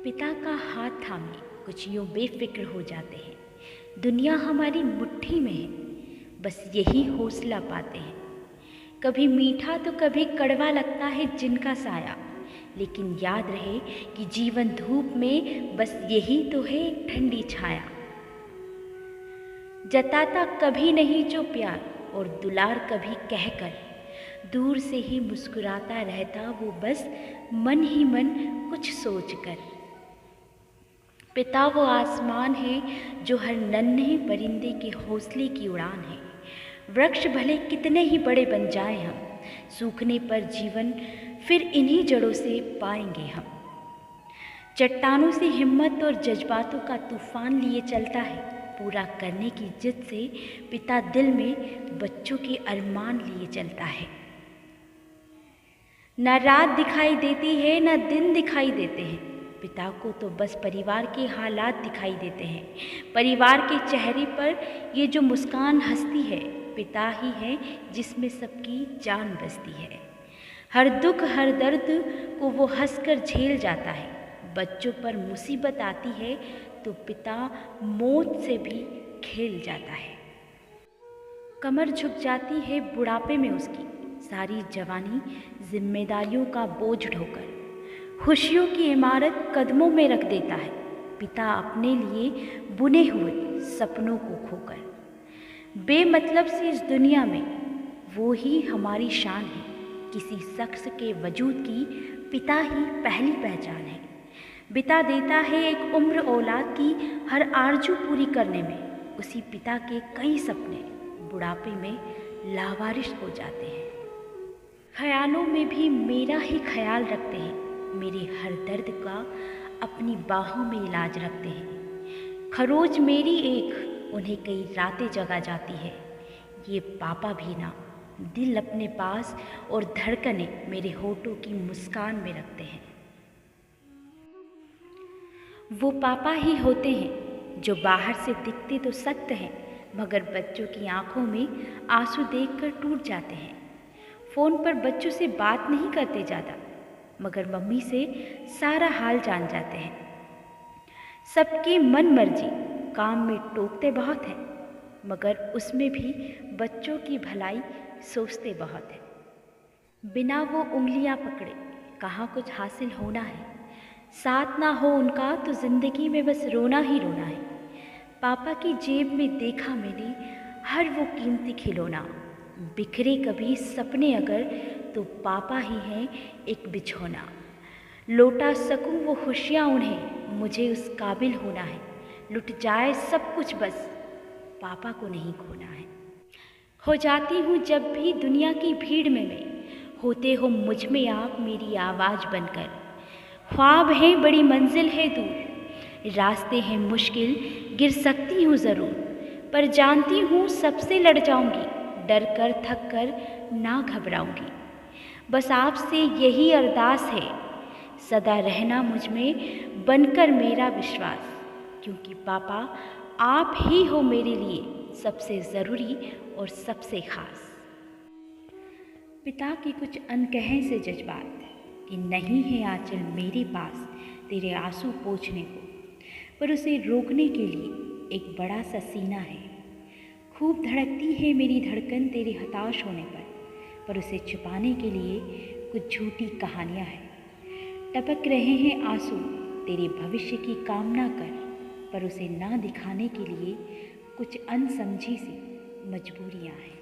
पिता का हाथ थामे कुछ यूँ बेफिक्र हो जाते हैं। दुनिया हमारी मुट्ठी में है, बस यही हौसला पाते हैं। कभी मीठा तो कभी कड़वा लगता है जिनका साया, लेकिन याद रहे कि जीवन धूप में बस यही तो है एक ठंडी छाया। जताता कभी नहीं जो प्यार और दुलार कभी कहकर, दूर से ही मुस्कुराता रहता वो बस मन ही मन कुछ सोचकर। पिता वो आसमान है जो हर नन्हे परिंदे के हौसले की उड़ान है। वृक्ष भले कितने ही बड़े बन जाएं हम, सूखने पर जीवन फिर इन्हीं जड़ों से पाएंगे हम। चट्टानों से हिम्मत और जज्बातों का तूफान लिए चलता है, पूरा करने की जिद से पिता दिल में बच्चों के अरमान लिए चलता है। न रात दिखाई देती है न दिन दिखाई देते हैं, पिता को तो बस परिवार के हालात दिखाई देते हैं। परिवार के चेहरे पर ये जो मुस्कान हंसती है, पिता ही है जिसमें सबकी जान बसती है। हर दुख हर दर्द को वो हंसकर झेल जाता है। बच्चों पर मुसीबत आती है तो पिता मौत से भी खेल जाता है। कमर झुक जाती है बुढ़ापे में उसकी, सारी जवानी जिम्मेदारियों का बोझ ढोकर। खुशियों की इमारत कदमों में रख देता है पिता अपने लिए बुने हुए सपनों को खोकर। बेमतलब से इस दुनिया में वो ही हमारी शान है, किसी शख्स के वजूद की पिता ही पहली पहचान है। बिता देता है एक उम्र औलाद की हर आरजू पूरी करने में। उसी पिता के कई सपने बुढ़ापे में लावारिस हो जाते हैं। ख्यालों में भी मेरा ही ख्याल रखते हैं, मेरे हर दर्द का अपनी बाहों में इलाज रखते हैं। खरोच मेरी एक उन्हें कई रातें जगा जाती है, ये पापा भी ना दिल अपने पास और धड़कने मेरे होठों की मुस्कान में रखते हैं। वो पापा ही होते हैं जो बाहर से दिखते तो सख्त हैं, मगर बच्चों की आंखों में आंसू देखकर टूट जाते हैं। फ़ोन पर बच्चों से बात नहीं करते ज़्यादा, मगर मम्मी से सारा हाल जान जाते हैं। सबकी मन मर्जी काम में टोकते बहुत हैं, मगर उसमें भी बच्चों की भलाई सोचते बहुत हैं। बिना वो उंगलियां पकड़े कहाँ कुछ हासिल होना है, साथ ना हो उनका तो ज़िंदगी में बस रोना ही रोना है। पापा की जेब में देखा मैंने हर वो कीमती खिलौना, बिखरे कभी सपने अगर तो पापा ही हैं एक बिछौना। लौटा सकूं वो खुशियाँ उन्हें, मुझे उस काबिल होना है। लुट जाए सब कुछ बस पापा को नहीं खोना है। हो जाती हूँ जब भी दुनिया की भीड़ में मैं, होते हो मुझ में आप मेरी आवाज़ बनकर। ख्वाब है बड़ी मंजिल है दूर, रास्ते हैं मुश्किल गिर सकती हूँ ज़रूर, पर जानती हूँ सबसे लड़ जाऊँगी, डर कर थक कर ना घबराऊँगी। बस आपसे यही अरदास है, सदा रहना मुझ में बनकर मेरा विश्वास, क्योंकि पापा आप ही हो मेरे लिए सबसे ज़रूरी और सबसे ख़ास। पिता की कुछ अनकहे से जज्बात कि नहीं है आंचल मेरे पास तेरे आंसू पोंछने को, पर उसे रोकने के लिए एक बड़ा सा सीना है। खूब धड़कती है मेरी धड़कन तेरे हताश होने पर उसे छुपाने के लिए कुछ झूठी कहानियाँ हैं। टपक रहे हैं आंसू तेरे भविष्य की कामना कर, पर उसे ना दिखाने के लिए कुछ अनसमझी सी मजबूरियाँ हैं।